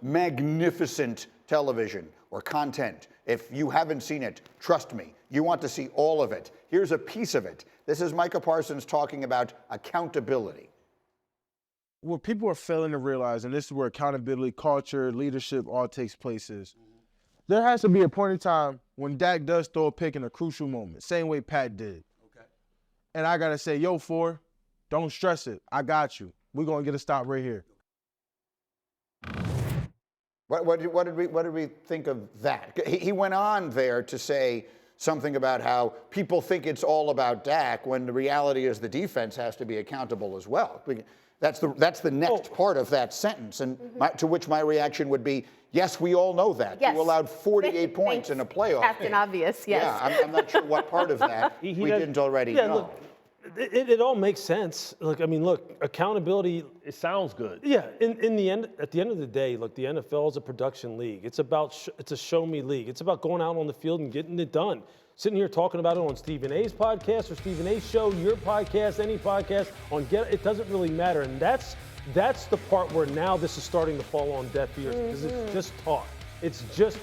magnificent television or content. If you haven't seen it, trust me, you want to see all of it. Here's a piece of it. This is Micah Parsons talking about accountability. What people are failing to realize, and this is where accountability, culture, leadership all takes place, is there has to be a point in time when Dak does throw a pick in a crucial moment, same way Pat did. Okay. And I got to say, yo, Four, don't stress it. I got you. We're going to get a stop right here. What did we think of that? He went on there to say something about how people think it's all about Dak when the reality is the defense has to be accountable as well. That's the next part of that sentence, and to which my reaction would be, yes, we all know that. Yes. You allowed 48 points in a playoff Captain game. Obvious, yes. Yeah, I'm not sure what part of that we didn't already know. Look, it all makes sense. Look, I mean, look, accountability. It sounds good. Yeah, in the end, at the end of the day, look, the NFL is a production league. It's a show me league. It's about going out on the field and getting it done. Sitting here talking about it on Stephen A's podcast or Stephen A's show, your podcast, any podcast, it doesn't really matter. And that's the part where now this is starting to fall on deaf ears because it's just talk. It's just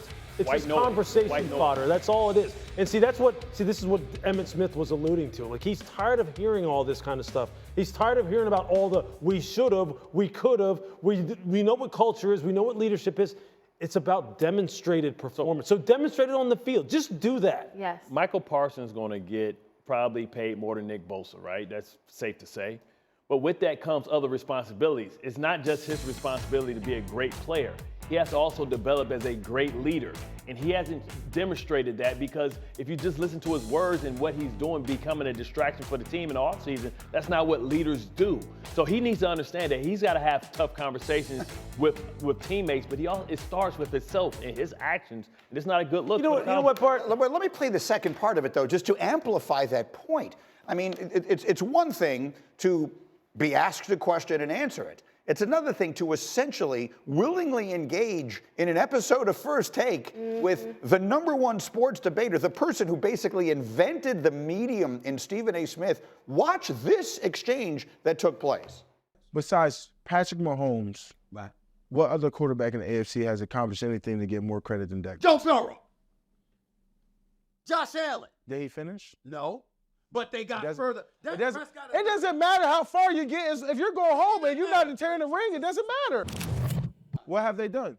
conversation fodder. That's all it is. And this is what Emmitt Smith was alluding to. Like, he's tired of hearing all this kind of stuff. He's tired of hearing about all the we should have, we could have, we know what culture is, we know what leadership is. It's about demonstrated performance. So demonstrate it on the field. Just do that. Yes. Michael Parsons is going to get probably paid more than Nick Bosa, right? That's safe to say. But with that comes other responsibilities. It's not just his responsibility to be a great player. He has to also develop as a great leader. And he hasn't demonstrated that because if you just listen to his words and what he's doing, becoming a distraction for the team in the offseason, that's not what leaders do. So he needs to understand that he's got to have tough conversations with teammates, but it starts with himself and his actions. And it's not a good look. You know what part? Let me play the second part of it, though, just to amplify that point. I mean, it's one thing to be asked a question and answer it. It's another thing to essentially willingly engage in an episode of First Take with the #1 sports debater, the person who basically invented the medium in Stephen A. Smith. Watch this exchange that took place. Besides Patrick Mahomes, what other quarterback in the AFC has accomplished anything to get more credit than Dak? Joe Burrow. Josh Allen. Did he finish? No. But they got further. It doesn't matter how far you get. If you're going home and you're not tearing the ring, it doesn't matter. What have they done?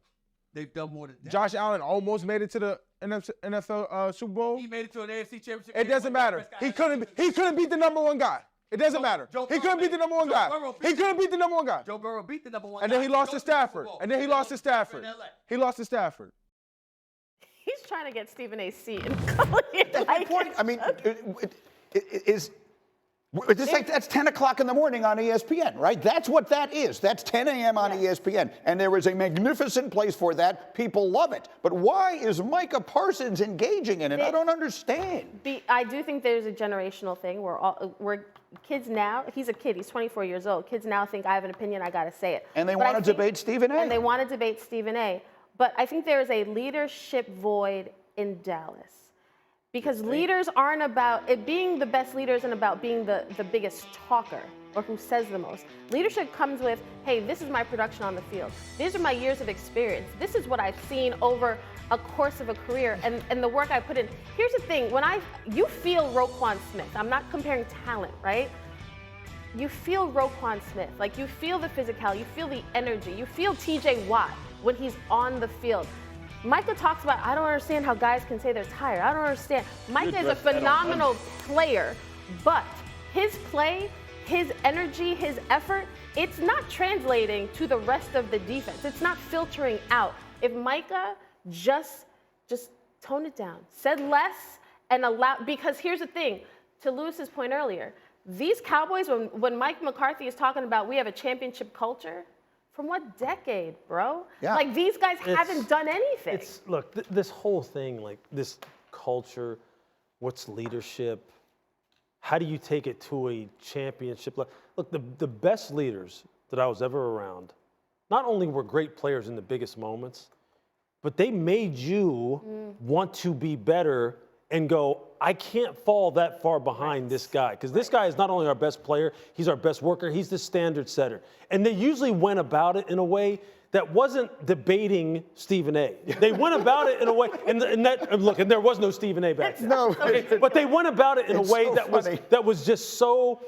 They've done more than that. Josh Allen almost made it to the NFL Super Bowl. He made it to an AFC Championship. It doesn't matter. He couldn't beat the #1 guy. It doesn't matter. He couldn't beat the #1 guy. He couldn't beat the #1 guy. Joe Burrow beat the #1 and then he lost to Stafford. And then he lost to Stafford. He lost to Stafford. He's trying to get Stephen A's seat. That's my point. I mean, that's 10 o'clock in the morning on ESPN, right? That's what that is. That's 10 a.m. on ESPN. And there is a magnificent place for that. People love it. But why is Micah Parsons engaging in it? I don't understand. I do think there's a generational thing where kids now, he's a kid, he's 24 years old. Kids now think I have an opinion, I got to say it. And they want to debate Stephen A. And they want to debate Stephen A. But I think there is a leadership void in Dallas. Because leaders aren't about, it being the best leader isn't about being the biggest talker or who says the most. Leadership comes with, hey, this is my production on the field. These are my years of experience. This is what I've seen over a course of a career and the work I put in. Here's the thing, you feel Roquan Smith. I'm not comparing talent, right? You feel Roquan Smith. Like, you feel the physicality, you feel the energy, you feel TJ Watt when he's on the field. Micah talks about, I don't understand how guys can say they're tired. I don't understand. Micah is a phenomenal player, but his play, his energy, his effort, it's not translating to the rest of the defense. It's not filtering out. If Micah just toned it down, said less, and allowed, because here's the thing, to Lewis's point earlier, these Cowboys, when Mike McCarthy is talking about we have a championship culture, from what decade, bro? Yeah. Like, these guys haven't done anything. Look, this whole thing, like this culture, what's leadership? How do you take it to a championship? Look, the best leaders that I was ever around, not only were great players in the biggest moments, but they made you want to be better and go, I can't fall that far behind this guy. Because this guy is not only our best player, he's our best worker, he's the standard setter. And they usually went about it in a way that wasn't debating Stephen A. They went about it in a way, and there was no Stephen A. back then. No, but they went about it in a way so that was just so.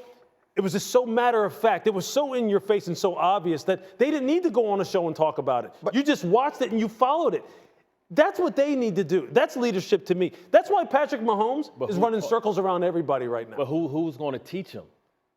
It was just so matter of fact. It was so in your face and so obvious that they didn't need to go on a show and talk about it. You just watched it and you followed it. That's what they need to do. That's leadership to me. That's why Patrick Mahomes is running circles around everybody right now. But who's going to teach him?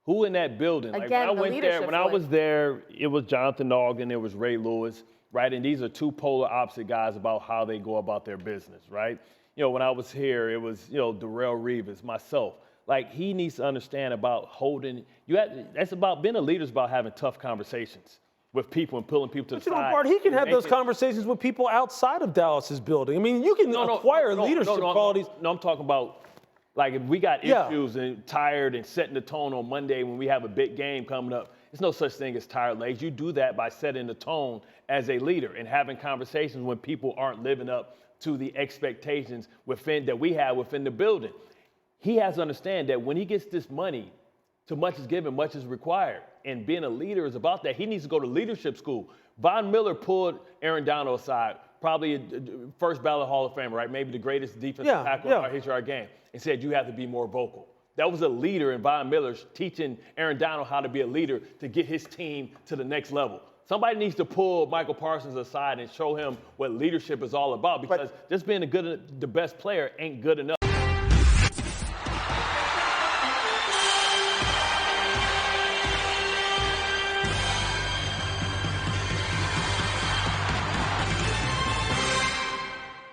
Who in that building? Again, When I was there, it was Jonathan Ogden, it was Ray Lewis, right? And these are two polar opposite guys about how they go about their business, right? When I was here, it was, Darrell Reeves, myself. Like, he needs to understand about holding. That's about being a leader is about having tough conversations with people and pulling people to the side. Bart, he can have those conversations with people outside of Dallas's building. I mean, you can acquire leadership qualities. No, I'm talking about, like, if we got issues and tired and setting the tone on Monday when we have a big game coming up, there's no such thing as tired legs. You do that by setting the tone as a leader and having conversations when people aren't living up to the expectations that we have within the building. He has to understand that when he gets this money, too much is given, much is required. And being a leader is about that. He needs to go to leadership school. Von Miller pulled Aaron Donald aside, probably a first ballot Hall of Famer, right? Maybe the greatest defensive tackle in our history of our game, and said, you have to be more vocal. That was a leader in Von Miller teaching Aaron Donald how to be a leader to get his team to the next level. Somebody needs to pull Micah Parsons aside and show him what leadership is all about, because just being the best player ain't good enough.